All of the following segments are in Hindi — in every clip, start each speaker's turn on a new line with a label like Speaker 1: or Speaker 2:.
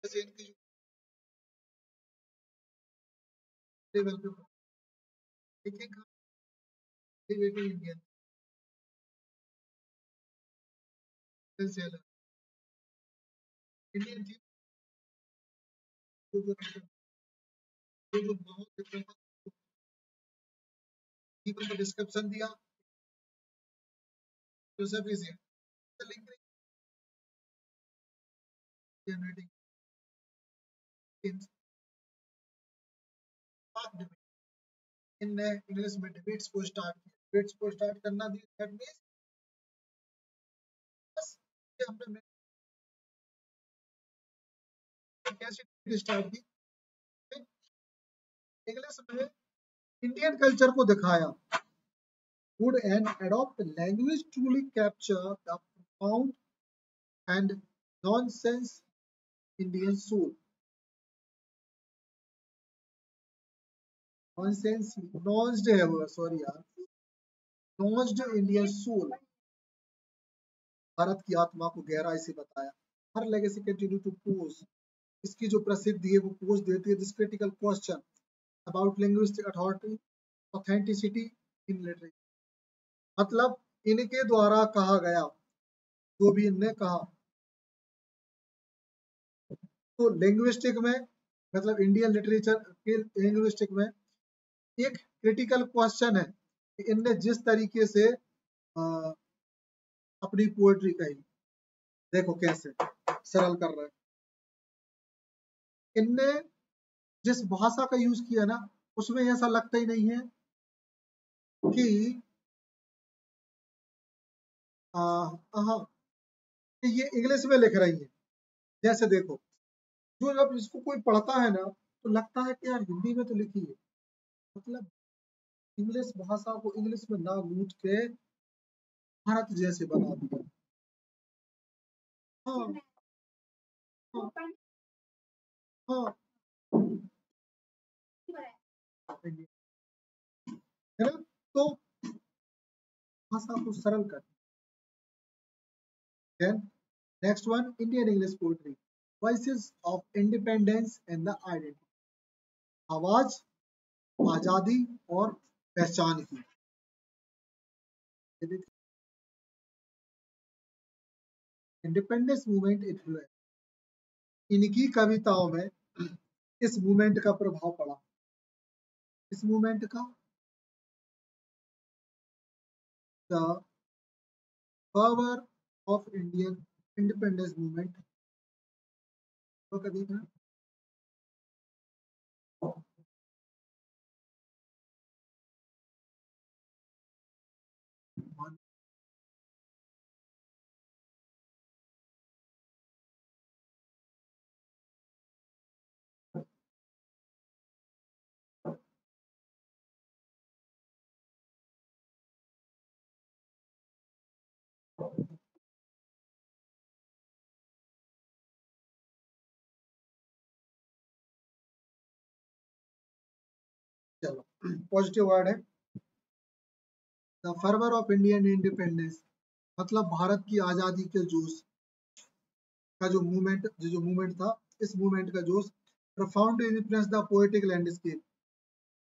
Speaker 1: जैसे इनकी जो लेवल पे एक डेरिवेटिव इंडियन इंडियन थी जो बहुत डिफरेंट people को डिस्क्रिप्शन दिया Joseph is the link generating in in English में डिबेट्स को स्टार्ट किया डिबेट्स को स्टार्ट करना भी दैट मींस बस ये हमने कैसे स्टार्ट की इंग्लिश में इंडियन कल्चर को दिखाया would an adopt language truly capture the profound and nonsense Indian soul nonsense nonsed है वो sorry यार nonsed Indian soul भारत की आत्मा को गहराई से बताया हर लेगेसी कंटिन्यू टू पोज इसकी जो प्रसिद्धि है वो पोज देती है this critical question about linguistic authority authenticity in literature मतलब इनके द्वारा कहा गया जो भी इनने कहा तो लिंग्विस्टिक में मतलब इंडियन लिटरेचर के लिंग्विस्टिक में एक क्रिटिकल क्वेश्चन है कि इनने जिस तरीके से अपनी पोएट्री कही देखो कैसे सरल कर रहे हैं इनने जिस भाषा का यूज किया ना उसमें ऐसा लगता ही नहीं है कि ये इंग्लिश में लिख रही है जैसे देखो जो जब इसको कोई पढ़ता है ना तो लगता है कि यार हिंदी में तो लिखी है मतलब इंग्लिश भाषा को इंग्लिश में ना लूट के भारत जैसे बना दिया हाँ हाँ हाँ है ना तो भाषा को सरल कर देन next one Indian English poetry voices of independence and the identity आवाज आजादी और पहचान की इंडिपेंडेंस मूवमेंट इन्फ्लुएंस इनकी कविताओं में इस मूवमेंट का प्रभाव पड़ा इस मूवमेंट का the power of Indian independence movement तो कभी था चलो पॉजिटिव वर्ड है the fervour of Indian independence मतलब भारत की आजादी के जोश का जो मूवमेंट था इस मूवमेंट का जोश profound influence the poetic landscape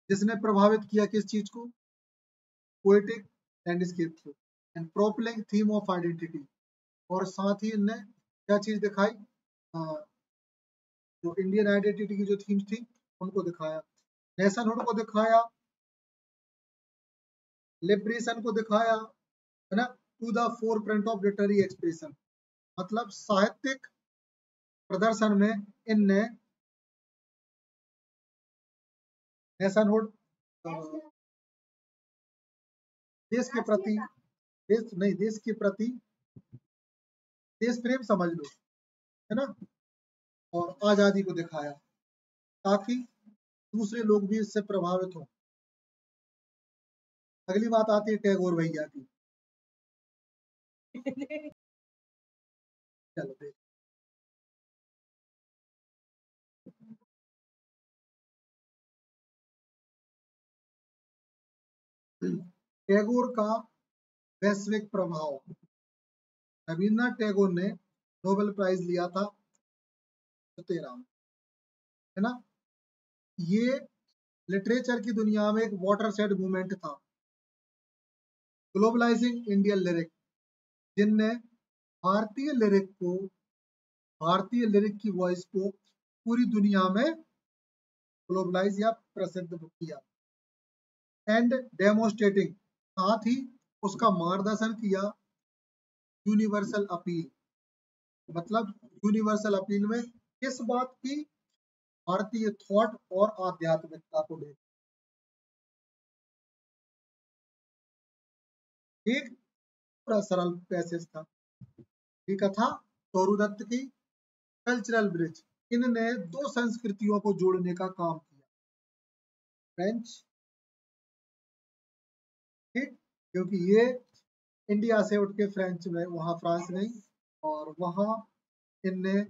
Speaker 1: जिसने प्रभावित किया किस चीज को पोएटिक लैंडस्केप को एंड प्रोपलिंग थीम ऑफ आइडेंटिटी और साथ ही इनने क्या चीज दिखाई जो इंडियन आइडेंटिटी की जो थीम्स थी उनको दिखाया नेशनहुड को दिखाया लिबरेशन को दिखाया है ना to the forefront of literary expression मतलब साहित्यिक प्रदर्शन में इनने नेशनहुड देश के प्रति देश के प्रति देश प्रेम समझ लो है ना और आजादी को दिखाया ताकि दूसरे लोग भी इससे प्रभावित हो अगली बात आती है टैगोर भैया की चलो देख टैगोर का वैश्विक प्रभाव रविन्द्रनाथ टैगोर ने नोबेल प्राइज लिया था 13 में, है ना। ये लिटरेचर की दुनिया में एक वाटर सेड मूवमेंट था, ग्लोबलाइजिंग इंडियन लिरिक, जिनने भारतीय लिरिक को, भारतीय लिरिक की वॉइस को पूरी दुनिया में ग्लोबलाइज या प्रसिद्ध किया। एंड डेमोस्ट्रेटिंग, साथ ही उसका मार्गदर्शन किया यूनिवर्सल अपील, मतलब यूनिवर्सल अपील में किस बात की, भारतीय थॉट और आध्यात्मिकता को लेकर। एक पूरा सरल पैसेज था। ये कथा सौरुदत्त की कल्चरल ब्रिज, इनने दो संस्कृतियों को जोड़ने का काम किया, फ्रेंच, ठीक, क्योंकि ये इंडिया से उठ के फ्रेंच में, वहां फ्रांस नहीं, और वहां इनने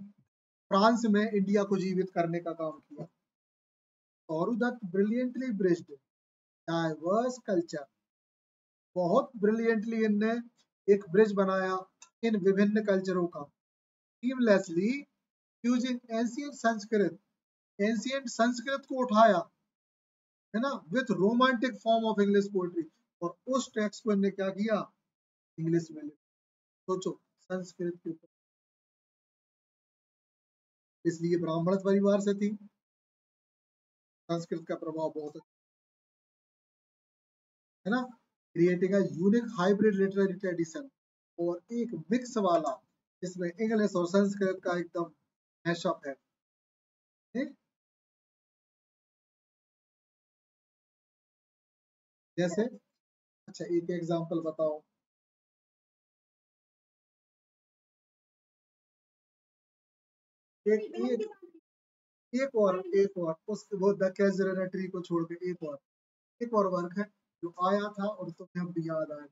Speaker 1: फ्रांस में इंडिया को जीवित करने का काम किया। सौरुदत्त ब्रिलियंटली ब्रिज्ड डाइवर्स कल्चर, बहुत ब्रिलियंटली इनने एक ब्रिज बनाया इन विभिन्न कल्चरों का, seamlessly using ancient Sanskrit, ancient Sanskrit को उठाया, है ना, with romantic form of English poetry, और उस टेक्स्ट को इनने क्या किया, इंग्लिश में लिखा। सोचो, संस्कृत के ऊपर, इसलिए ब्राह्मण परिवार से थी, संस्कृत का प्रभाव बहुत है ना। Creating a unique hybrid literary tradition, और एक मिक्स वाला, जिसमें इंग्लिश और संस्कृत का एकदम मैशअप है, ठीक? जैसे, अच्छा एक एग्जांपल बताओ। एक एक एक और उस वो द कैजुलरी ट्री को छोड़ के एक और वर्क है जो आया था और तुम्हें अब भी याद आया,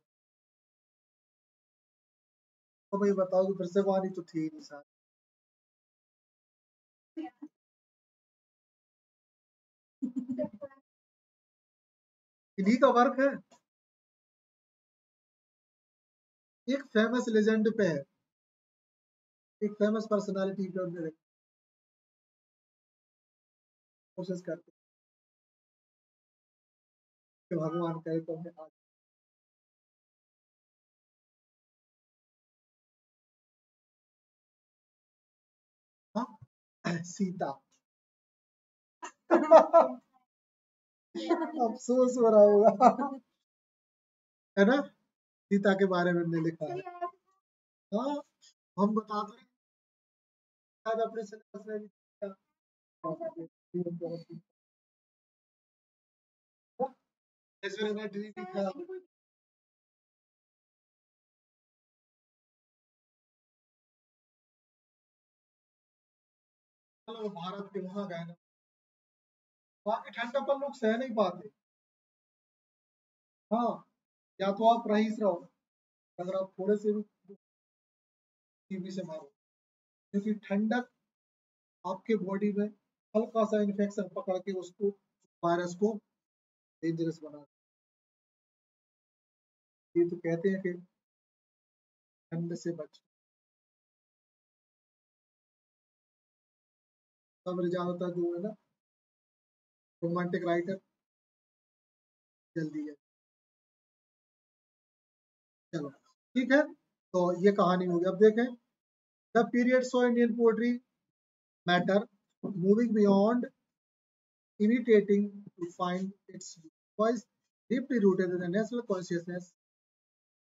Speaker 1: तो भाई बताओ कि ब्रजवानी तो थी नहीं साहब, इन्हीं का वर्क है। एक फेमस लेजेंड पे है, एक फेमस पर्सनालिटी पे उन्होंने कोशिश करते कि भगवान करे तो हमें आज, हाँ, सीता। अफसोस हो रहा होगा, है ना, सीता के बारे में हमने लिखा है। हाँ, हम बताते हैं, शायद अपने सिलेबस में भी था। कैजुलरी ट्री लिखा, चलो भारत के वहां गए ना, वहां की ठंडा लोग सह नहीं पाते। हाँ, या तो आप रईस रहो, अगर आप थोड़े से भी टीवी से मारो, क्योंकि ठंडक आपके बॉडी में हल्का सा इन्फेक्शन पकड़ के उसको, वायरस को डेंजरस बना, ये तो कहते हैं कि ठंड से बच, तब ज्यादातर जो है ना रोमांटिक राइटर जल्दी है। चलो ठीक है, तो ये कहानी होगी। अब देखें, the period saw Indian poetry matter moving beyond imitating to find its voice deeply rooted in the national consciousness,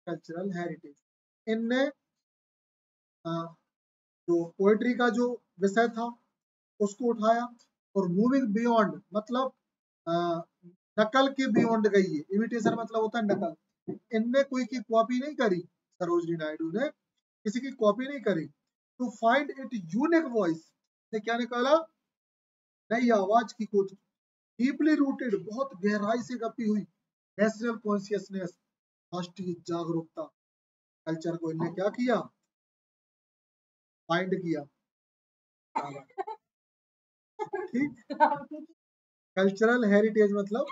Speaker 1: cultural heritage. इनने जो पोएट्री का जो विषय था उसको उठाया, और मूविंग बियॉन्ड मतलब अ, नकल के बियॉन्ड गई है, इमिटेशन मतलब होता है नकल। इनने कोई की कॉपी नहीं करी, सरोजनी नायडू ने किसी की कॉपी नहीं करी, to find it unique voice, ने क्या निकाला, नई आवाज की खोज, डीपली रूटेड बहुत गहराई से गपी हुई नेशनल कॉन्शियसनेस, राष्ट्रीय जागरूकता, कल्चर को इन्हें क्या किया, फाइंड किया, ठीक। कल्चरल हेरिटेज मतलब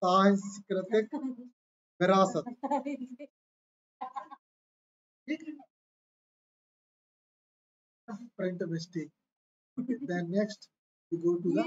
Speaker 1: सांस्कृतिक विरासत, ठीक। print mistake. Okay, then next we go to the